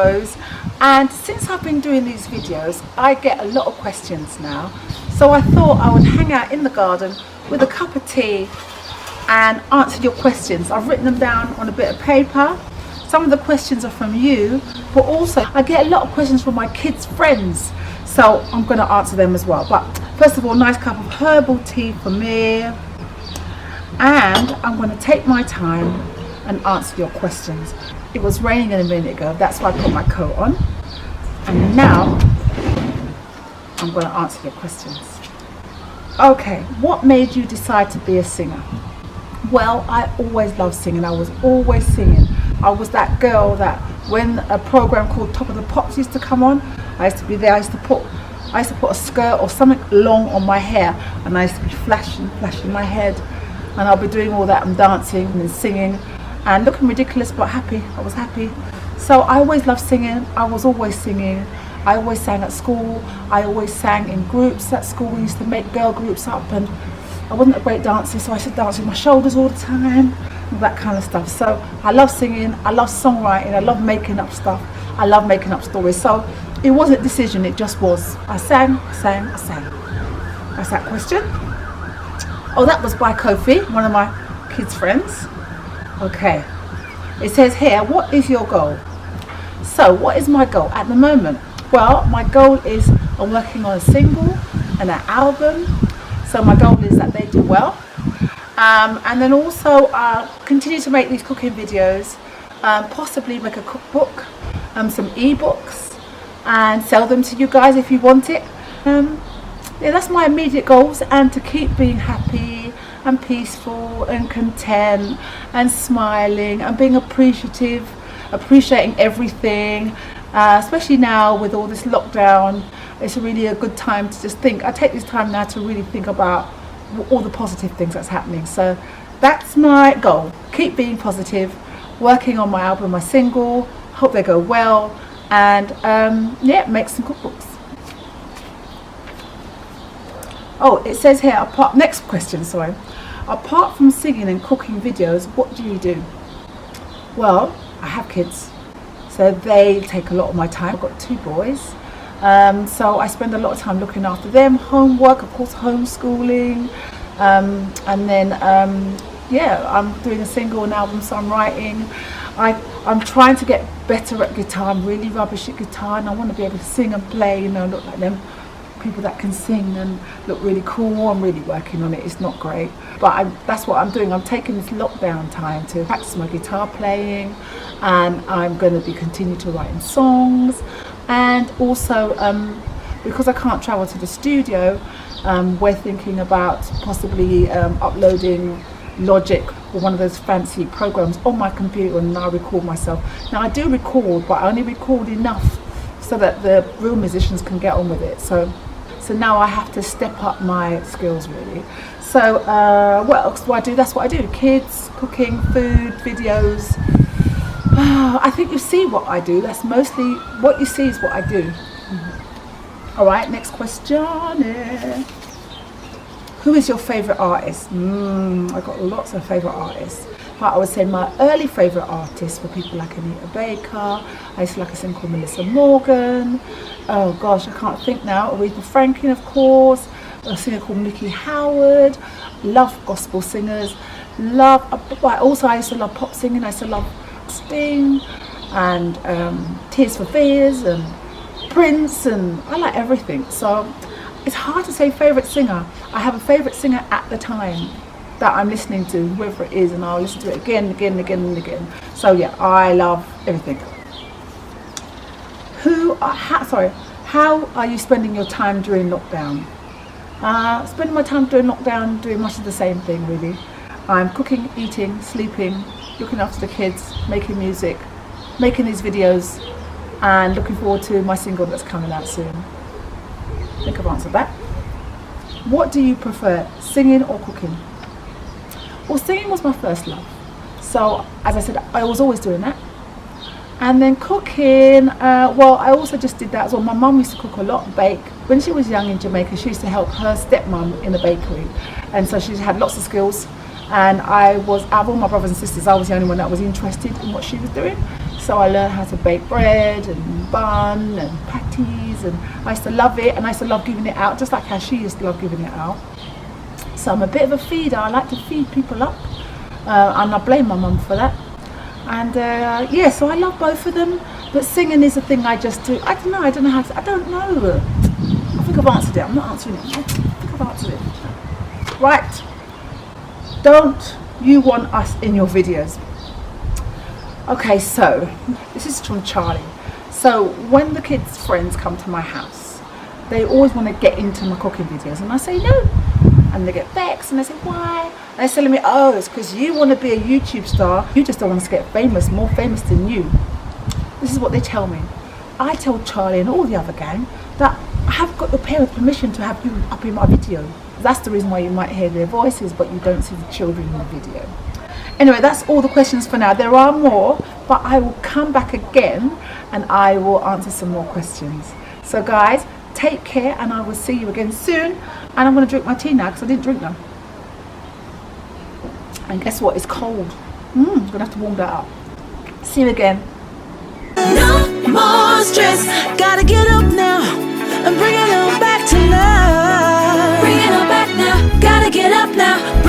goes. And since I've been doing these videos, I get a lot of questions now. So I thought I would hang out in the garden with a cup of tea and answer your questions. I've written them down on a bit of paper. Some of the questions are from you, but also I get a lot of questions from my kids' friends. So I'm going to answer them as well. But first of all, nice cup of herbal tea for me. And I'm going to take my time and answer your questions. It was raining a minute ago, that's why I put my coat on. And now I'm going to answer your questions. Okay, what made you decide to be a singer? Well, I always loved singing. I was always singing. I was that girl that when a program called Top of the Pops used to come on, I used to be there. I used to put a skirt or something long on my hair, and I used to be flashing my head, and I'll be doing all that and dancing and singing and looking ridiculous but happy. I was happy. So I always loved singing. I was always singing. I always sang at school. I always sang in groups at school. We used to make girl groups up, and I wasn't a great dancer, so I used to dance with my shoulders all the time, all that kind of stuff. So I love singing, I love songwriting, I love making up stuff, I love making up stories. So it wasn't a decision, it just was. I sang. That's that question. Oh, that was by Kofi, one of my kids' friends. Okay. It says here, what is your goal? So what is my goal at the moment? Well, my goal is I'm working on a single and an album. So my goal is that they do well. And then also continue to make these cooking videos, possibly make a cookbook, some ebooks, and sell them to you guys if you want it. Yeah, that's my immediate goals, and to keep being happy and peaceful and content and smiling and being appreciative, appreciating everything, especially now with all this lockdown. It's really a good time to just think. I take this time now to really think about all the positive things that's happening. So that's my goal. Keep being positive, working on my album, my single, hope they go well, and yeah, make some cookbooks. Oh, it says here, next question, sorry. Apart from singing and cooking videos, what do you do? Well, I have kids, so they take a lot of my time. I've got 2 boys, so I spend a lot of time looking after them, homework, of course, homeschooling, and then yeah, I'm doing a single and album, so I'm writing. I'm trying to get better at guitar. I'm really rubbish at guitar, and I want to be able to sing and play, you know, look like them people that can sing and look really cool. I'm really working on it. It's not great, but that's what I'm doing. I'm taking this lockdown time to practice my guitar playing, and I'm going to be continue to writing songs. And also because I can't travel to the studio, we're thinking about possibly uploading Logic or one of those fancy programs on my computer, and I record myself. Now I do record, but I only record enough so that the real musicians can get on with it. So now I have to step up my skills really. So what else do I do? That's what I do. Kids, cooking, food, videos. I think you see what I do. That's mostly what you see is what I do. All right, next question. Who is your favourite artist? I've got lots of favourite artists, but I would say my early favourite artists were people like Anita Baker. I used to like a singer called Melissa Morgan. Oh gosh, I can't think now. Aretha Franklin, of course. A singer called Mickey Howard. Love gospel singers. I used to love pop singing. I used to love Sting and Tears for Fears and Prince, and I like everything. So it's hard to say favourite singer. I have a favourite singer at the time that I'm listening to, whoever it is, and I'll listen to it again and again and again and again. So yeah, I love everything. How are you spending your time during lockdown? Spending my time during lockdown doing much of the same thing really. I'm cooking, eating, sleeping, looking after the kids, making music, making these videos, and looking forward to my single that's coming out soon. I think I've answered that. What do you prefer, singing or cooking? Well, singing was my first love. So, as I said, I was always doing that. And then cooking, well, I also just did that as well. My mum used to cook a lot, bake. When she was young in Jamaica, she used to help her stepmom in the bakery. And so she had lots of skills. And out of all my brothers and sisters, I was the only one that was interested in what she was doing. So so I learned how to bake bread and bun and patties, and I used to love it, and I used to love giving it out, just like how she used to love giving it out. So I'm a bit of a feeder. I like to feed people up, and I blame my mum for that. And yeah, so I love both of them, but singing is a thing I just do. I don't know how to, I don't know. I think I've answered it. I'm not answering it. I think I've answered it. Right. Don't you want us in your videos? Okay, so this is from Charlie. So when the kids' friends come to my house, they always want to get into my cooking videos, and I say no. And they get vexed, and they say, why? And they're telling me, oh, it's because you want to be a YouTube star. You just don't want us to get famous, more famous than you. This is what they tell me. I tell Charlie and all the other gang that I have got your parents' permission to have you up in my video. That's the reason why you might hear their voices, but you don't see the children in the video. Anyway, that's all the questions for now. There are more, but I will come back again and I will answer some more questions. So guys, take care, and I will see you again soon. And I'm going to drink my tea now because I didn't drink none. And guess what? It's cold. I'm going to have to warm that up. See you again. No more stress. Gotta get up now and bring it on back to love. Bring it on back now. Gotta get up now.